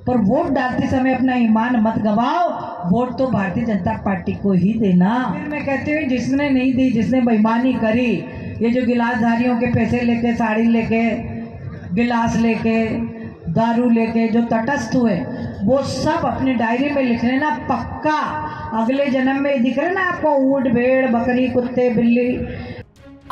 पर वोट डालते समय अपना ईमान मत गवाओ, वोट तो भारतीय जनता पार्टी को ही देना। फिर मैं कहती हूँ जिसने नहीं दी, जिसने बेईमानी करी, ये जो गिलासधारियों के पैसे लेके, साड़ी लेके, गिलास लेके, दारू लेके जो तटस्थ हुए, वो सब अपनी डायरी में लिख लेना पक्का। अगले जन्म में दिख रहे ना आपको ऊंट, भेड़, बकरी, कुत्ते, बिल्ली।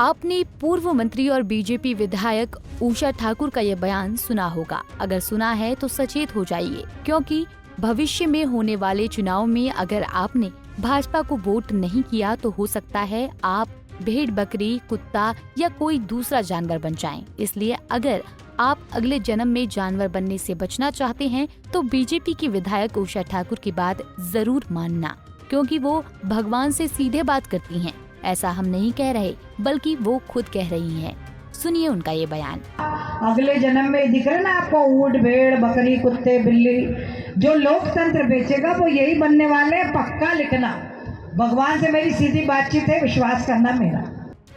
आपने पूर्व मंत्री और बीजेपी विधायक उषा ठाकुर का ये बयान सुना होगा। अगर सुना है तो सचेत हो जाइए, क्योंकि भविष्य में होने वाले चुनाव में अगर आपने भाजपा को वोट नहीं किया तो हो सकता है आप भेड़, बकरी, कुत्ता या कोई दूसरा जानवर बन जाएं। इसलिए अगर आप अगले जन्म में जानवर बनने से बचना चाहते हैं तो बीजेपी की विधायक उषा ठाकुर की बात जरूर मानना, क्योंकि वो भगवान से सीधे बात करती हैं। ऐसा हम नहीं कह रहे, बल्कि वो खुद कह रही हैं। सुनिए उनका ये बयान। अगले जन्म में दिख रहे ना आपको ऊंट, भेड़, बकरी, कुत्ते, बिल्ली। जो लोकतंत्र बेचेगा वो यही बनने वाले हैं, पक्का लिखना। भगवान से मेरी सीधी बातचीत है, विश्वास करना मेरा।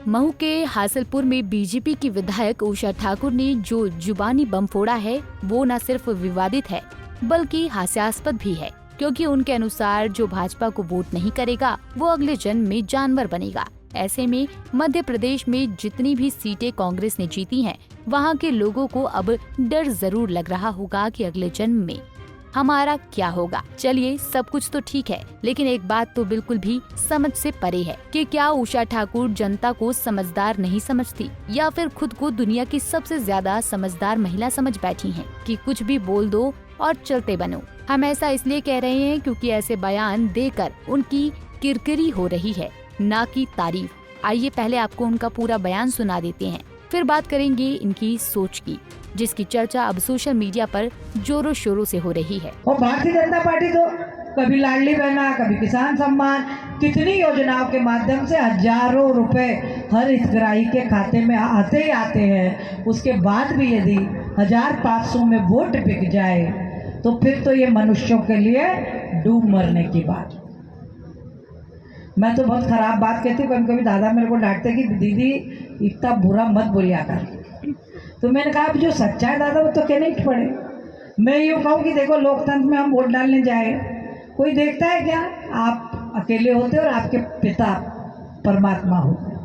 महू के हासलपुर में बीजेपी की विधायक उषा ठाकुर ने जो जुबानी बम फोड़ा है वो न सिर्फ विवादित है बल्कि हास्यास्पद भी है, क्योंकि उनके अनुसार जो भाजपा को वोट नहीं करेगा वो अगले जन्म में जानवर बनेगा। ऐसे में मध्य प्रदेश में जितनी भी सीटें कांग्रेस ने जीती हैं, वहां के लोगों को अब डर जरूर लग रहा होगा कि अगले जन्म में हमारा क्या होगा। चलिए सब कुछ तो ठीक है, लेकिन एक बात तो बिल्कुल भी समझ से परे है कि क्या उषा ठाकुर जनता को समझदार नहीं समझती, या फिर खुद को दुनिया की सबसे ज्यादा समझदार महिला समझ बैठी हैं कि कुछ भी बोल दो और चलते बनो। हम ऐसा इसलिए कह रहे हैं क्योंकि ऐसे बयान देकर उनकी किरकिरी हो रही है, ना कि तारीफ। आइए पहले आपको उनका पूरा बयान सुना देते हैं, फिर बात करेंगे इनकी सोच की, जिसकी चर्चा अब सोशल मीडिया पर जोरों शोरों से हो रही है। और भारतीय जनता पार्टी तो कभी लाडली बहना, कभी किसान सम्मान, कितनी योजनाओं के माध्यम से हजारों रुपए हर हितग्राही के खाते में आते ही आते हैं। उसके बाद भी यदि 1500 में वोट बिक जाए तो फिर तो ये मनुष्यों के लिए डूब मरने की बात। मैं तो बहुत खराब बात कहती हूँ, कभी कभी दादा मेरे को डांटते कि दीदी इतना बुरा मत बोलिया कर। तो मैंने कहा जो सच्चा है दादा वो तो कहने ही पड़े। मैं यूँ कहूँ कि देखो लोकतंत्र में हम वोट डालने जाए, कोई देखता है क्या? आप अकेले होते और आपके पिता परमात्मा होते,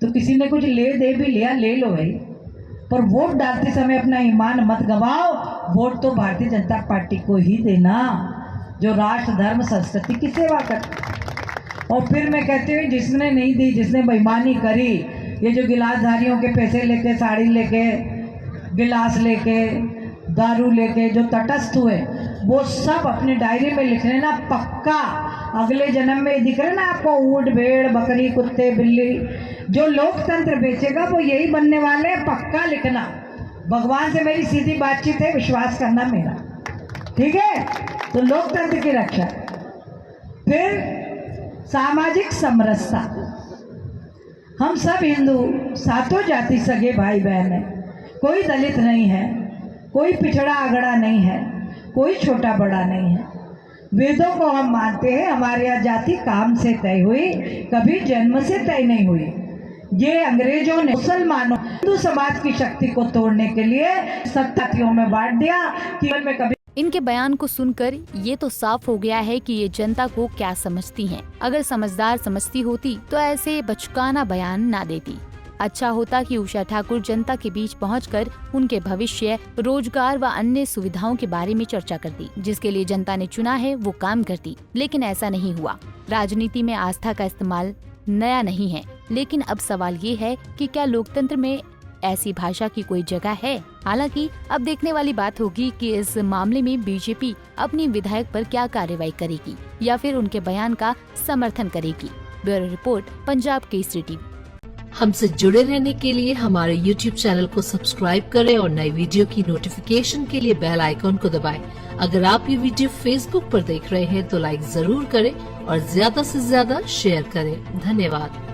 तो किसी ने कुछ ले दे भी लिया, ले लो भाई, पर वोट डालते समय अपना ईमान मत गवाओ। वोट तो भारतीय जनता पार्टी को ही देना, जो राष्ट्र, धर्म, संस्कृति की सेवा करती। और फिर मैं कहती हूँ जिसने नहीं दी, जिसने बेईमानी करी, ये जो गिलासधारियों के पैसे लेके, साड़ी लेके, गिलास लेके, दारू लेके जो तटस्थ हुए, वो सब अपनी डायरी में लिख लेना पक्का। अगले जन्म में दिख रहे ना आपको ऊंट, भेड़, बकरी, कुत्ते, बिल्ली। जो लोकतंत्र बेचेगा वो यही बनने वाले हैं, पक्का लिखना। भगवान से मेरी सीधी बातचीत है, विश्वास करना मेरा, ठीक है? तो लोकतंत्र की रक्षा। फिर सामाजिक समरसता, हम सब हिंदू सातों जाति सगे भाई बहन हैं। कोई दलित नहीं है, कोई पिछड़ा अगड़ा नहीं है, कोई छोटा बड़ा नहीं है। वेदों को हम मानते हैं, हमारे यहाँ जाति काम से तय हुई, कभी जन्म से तय नहीं हुई। ये अंग्रेजों ने मुसलमानों, हिंदू समाज की शक्ति को तोड़ने के लिए सत्तातियों में बांट दिया कि में कभी। इनके बयान को सुनकर ये तो साफ हो गया है कि ये जनता को क्या समझती हैं। अगर समझदार समझती होती तो ऐसे बचकाना बयान ना देती। अच्छा होता कि उषा ठाकुर जनता के बीच पहुंचकर उनके भविष्य, रोजगार व अन्य सुविधाओं के बारे में चर्चा करती। जिसके लिए जनता ने चुना है वो काम करती, लेकिन ऐसा नहीं हुआ। राजनीति में आस्था का इस्तेमाल नया नहीं है, लेकिन अब सवाल ये है कि क्या लोकतंत्र में ऐसी भाषा की कोई जगह है। हालांकि अब देखने वाली बात होगी कि इस मामले में बीजेपी अपनी विधायक पर क्या कार्रवाई करेगी या फिर उनके बयान का समर्थन करेगी। Bureau report, Punjab Kesari TV. हमसे जुड़े रहने के लिए हमारे YouTube चैनल को सब्सक्राइब करें और नई वीडियो की नोटिफिकेशन के लिए बेल आइकॉन को दबाएं। अगर आप ये वीडियो Facebook पर देख रहे हैं तो लाइक जरूर करें और ज्यादा से ज्यादा शेयर करें। धन्यवाद।